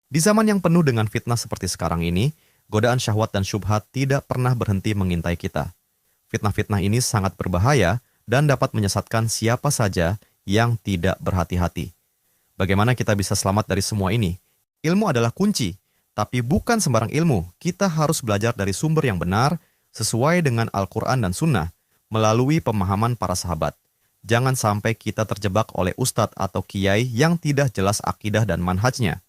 Di zaman yang penuh dengan fitnah seperti sekarang ini, godaan syahwat dan syubhat tidak pernah berhenti mengintai kita. Fitnah-fitnah ini sangat berbahaya dan dapat menyesatkan siapa saja yang tidak berhati-hati. Bagaimana kita bisa selamat dari semua ini? Ilmu adalah kunci, tapi bukan sembarang ilmu. Kita harus belajar dari sumber yang benar, sesuai dengan Al-Quran dan Sunnah, melalui pemahaman para sahabat. Jangan sampai kita terjebak oleh ustadz atau kiai yang tidak jelas akidah dan manhajnya.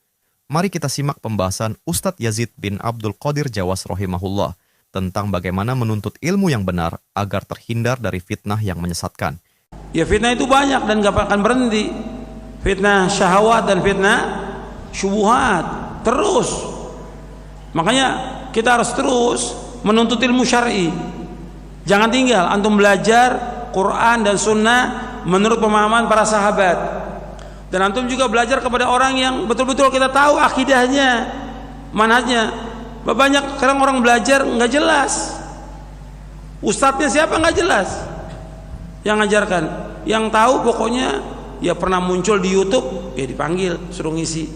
Mari kita simak pembahasan Ustadz Yazid bin Abdul Qadir Jawas rahimahullah tentang bagaimana menuntut ilmu yang benar agar terhindar dari fitnah yang menyesatkan. Ya, fitnah itu banyak dan gak akan berhenti. Fitnah syahwat dan fitnah syubuhat terus. Makanya kita harus terus menuntut ilmu syar'i. Jangan tinggal antum belajar Quran dan Sunnah menurut pemahaman para sahabat. Dan antum juga belajar kepada orang yang betul-betul kita tahu akidahnya, manhajnya. Banyak sekarang orang belajar nggak jelas. Ustadznya siapa nggak jelas. Yang ngajarkan, yang tahu pokoknya ya pernah muncul di YouTube, ya dipanggil suruh ngisi.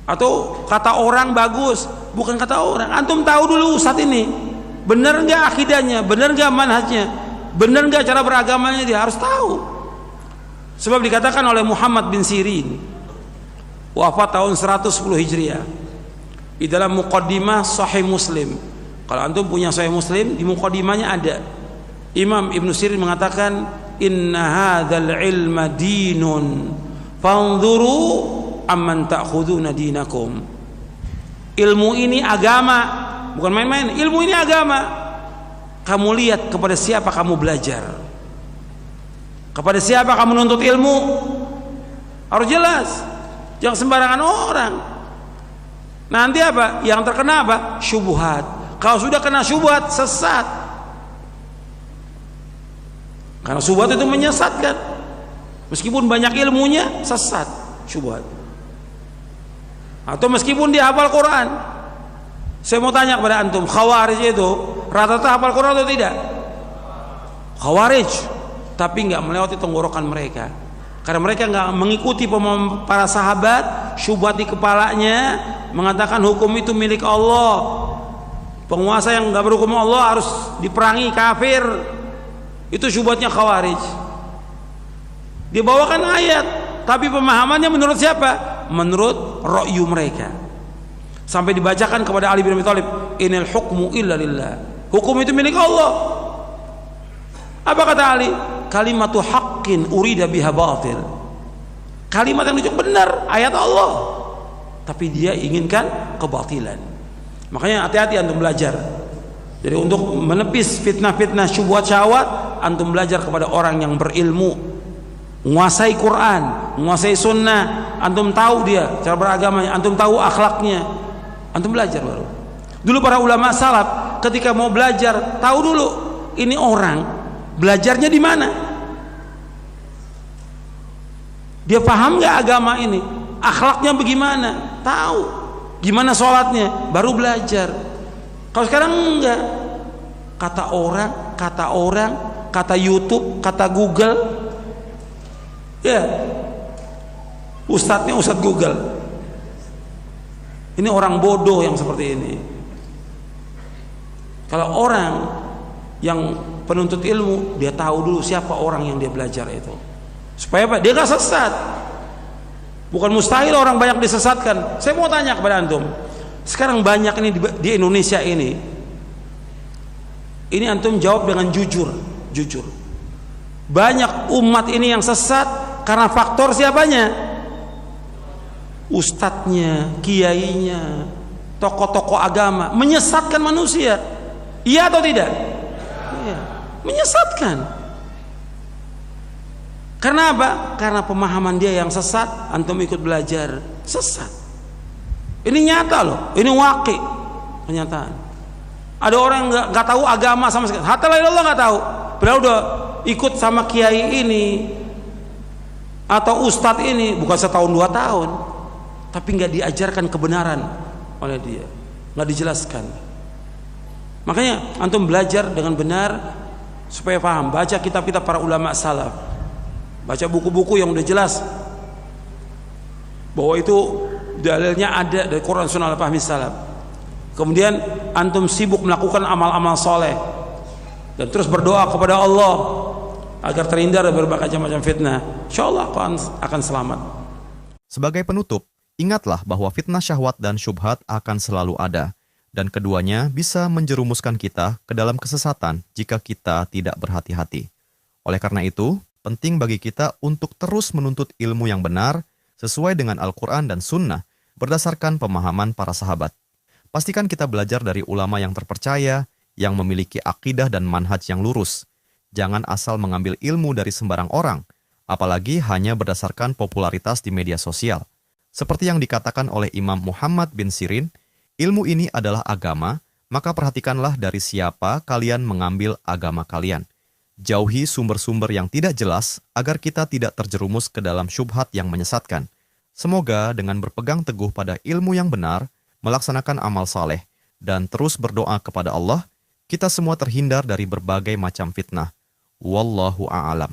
Atau kata orang bagus, bukan kata orang. Antum tahu dulu ustadz ini benar nggak akidahnya, benar nggak manhajnya, benar nggak cara beragamanya, dia harus tahu. Sebab dikatakan oleh Muhammad bin Sirin, wafat tahun 110 Hijriah, di dalam muqaddimah Sahih Muslim. Kalau antum punya Sahih Muslim, di muqaddimahnya ada. Imam Ibn Sirin mengatakan, inna hadzal ilma dinun fanzuru amman ta'khuduna dinakum. Ilmu ini agama, bukan main-main. Ilmu ini agama. Kamu lihat kepada siapa kamu belajar, kepada siapa kamu menuntut ilmu, harus jelas. Jangan sembarangan orang. Nanti apa? Yang terkena apa? Syubhat. Kalau sudah kena syubhat, sesat. Karena syubhat itu menyesatkan. Meskipun banyak ilmunya, sesat. Syubhat. Atau meskipun dia hafal Quran. Saya mau tanya kepada antum, Khawarij itu rata-rata hafal Quran atau tidak? Khawarij, tapi nggak melewati tenggorokan mereka, karena mereka nggak mengikuti para sahabat. Syubhat di kepalanya mengatakan hukum itu milik Allah, penguasa yang nggak berhukum Allah harus diperangi, kafir. Itu syubhatnya Khawarij. Dibawakan ayat, tapi pemahamannya menurut siapa? Menurut ra'yu mereka. Sampai dibacakan kepada Ali bin Abi Thalib, inil hukmu illa lillah, hukum itu milik Allah. Apa kata Ali? Kalimatu haqqin urida biha batil. Kalimat yang cukup benar, ayat Allah, tapi dia inginkan kebatilan. Makanya hati-hati antum belajar. Jadi untuk menepis fitnah-fitnah syubhat syahwat, antum belajar kepada orang yang berilmu, menguasai Quran, menguasai Sunnah. Antum tahu dia cara beragamanya, antum tahu akhlaknya, antum belajar baru. Dulu para ulama salaf ketika mau belajar, tahu dulu ini orang belajarnya di mana, dia paham nggak agama ini, akhlaknya bagaimana, tahu gimana sholatnya, baru belajar. Kalau sekarang enggak, kata orang, kata YouTube, kata Google, ya ustadznya ustadz Google. Ini orang bodoh yang seperti ini. Kalau orang yang penuntut ilmu, dia tahu dulu siapa orang yang dia belajar itu, supaya apa? Dia gak sesat. Bukan mustahil orang banyak disesatkan. Saya mau tanya kepada antum, sekarang banyak ini di Indonesia ini antum jawab dengan jujur. Banyak umat ini yang sesat karena faktor siapanya? Ustadznya, kiainya, tokoh-tokoh agama menyesatkan manusia. Iya atau tidak? Iya, menyesatkan. Karena apa? Karena pemahaman dia yang sesat, antum ikut belajar, sesat. Ini nyata loh, ini waqi, kenyataan. Ada orang yang nggak tahu agama sama sekali, hatta la ilaha illallah nggak tahu, padahal udah ikut sama kiai ini atau ustadz ini bukan setahun 2 tahun, tapi nggak diajarkan kebenaran oleh dia, nggak dijelaskan. Makanya antum belajar dengan benar supaya paham. Baca kitab-kitab para ulama salaf, baca buku-buku yang udah jelas bahwa itu dalilnya ada dari Quran Sunnah al-Fahmi Salaf. Kemudian antum sibuk melakukan amal-amal soleh dan terus berdoa kepada Allah agar terhindar dari berbagai macam fitnah, insyaallah akan selamat. Sebagai penutup, ingatlah bahwa fitnah syahwat dan syubhat akan selalu ada, dan keduanya bisa menjerumuskan kita ke dalam kesesatan jika kita tidak berhati-hati. Oleh karena itu, penting bagi kita untuk terus menuntut ilmu yang benar sesuai dengan Al-Quran dan Sunnah berdasarkan pemahaman para sahabat. Pastikan kita belajar dari ulama yang terpercaya, yang memiliki akidah dan manhaj yang lurus. Jangan asal mengambil ilmu dari sembarang orang, apalagi hanya berdasarkan popularitas di media sosial. Seperti yang dikatakan oleh Imam Muhammad bin Sirin, ilmu ini adalah agama, maka perhatikanlah dari siapa kalian mengambil agama kalian. Jauhi sumber-sumber yang tidak jelas agar kita tidak terjerumus ke dalam syubhat yang menyesatkan. Semoga dengan berpegang teguh pada ilmu yang benar, melaksanakan amal saleh, dan terus berdoa kepada Allah, kita semua terhindar dari berbagai macam fitnah. Wallahu a'lam.